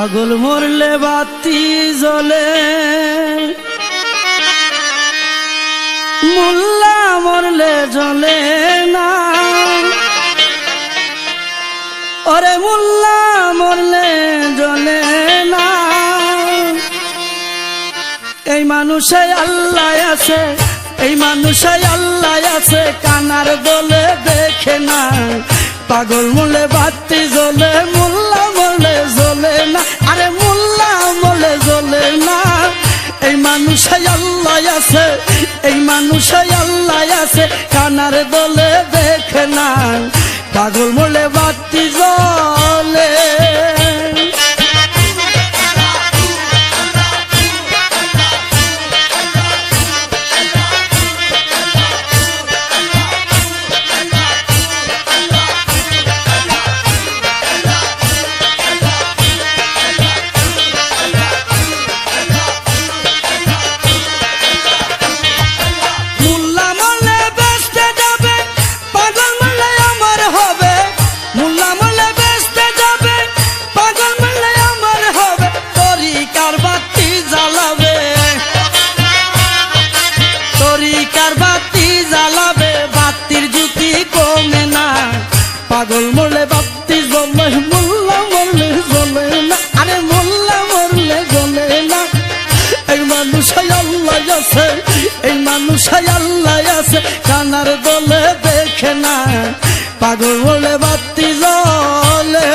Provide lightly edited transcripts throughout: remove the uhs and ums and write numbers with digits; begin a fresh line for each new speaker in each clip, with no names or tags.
পাগল মরলে বাতি জ্বলে, মোল্লা মরলে জ্বলে না। ওরে মোল্লা মরলে জ্বলে না। এই মানুষে আল্লাহ আছে, এই মানুষে আল্লাহ আছে, কানার দলে দেখে না। পাগল মরলে বাতি জ্বলে, মোল্লা মরলে জ্বলে না। আরে মোল্লা মরলে জ্বলে না। এই মানুষে আল্লাহ আছে, এই মানুষে আল্লাহ আছে, কানার দলে দেখে না। পাগল মরলে বাতি জ্বলে। পাগল মরলে বাতি জ্বলে, মোল্লা মরলে জ্বলে না। আরে মোল্লা মরলে জ্বলে না। এই মানুষে আল্লাহ আছে, এই মানুষে আল্লাহ আছে, কানার দলে দেখে না। পাগল মরলে বাতি জ্বলে।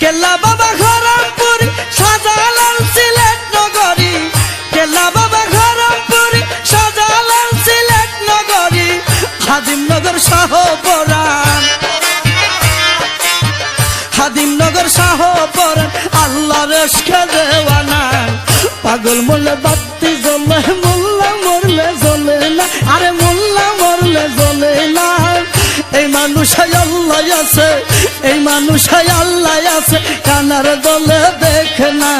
কেল্লা বাবা খরমপুর শাহজালাল সিলেট নগরী, কেল্লা বাবা খরমপুর শাহজালাল সিলেট নগরী, হাদিমনগর শাহপরান, হাদিমনগর শাহপরান, আল্লাহর ইশকে দেওয়ানা। পাগল মরলে বাতি জ্বলে, মোল্লা মরলে জ্বলে না। আরে মোল্লা মরলে জ্বলে না। এই মানুষে আল্লাহ আছে, এই মানুষে আল্লাহ আছে, কানার দলে দেখে না।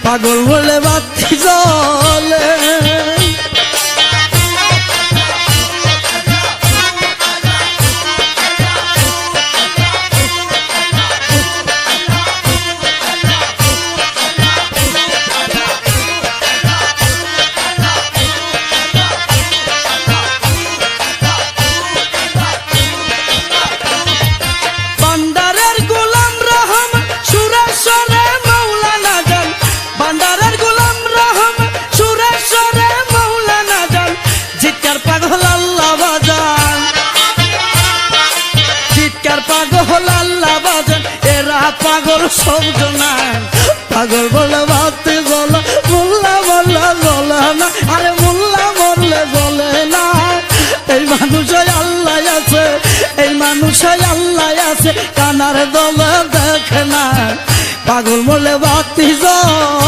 পাগল মরলে বাতি জ্বলে। পাগল সবজনা পাগল বলে বাতি জ্বলে, মোল্লা মরলে জ্বলে না। আরে মোল্লা মরলে জ্বলে না। এই মানুষে আল্লাহ আছে, এই মানুষে আল্লাহ আছে, কানার দলে দেখে না। পাগল মরলে বাতি জ্বলে।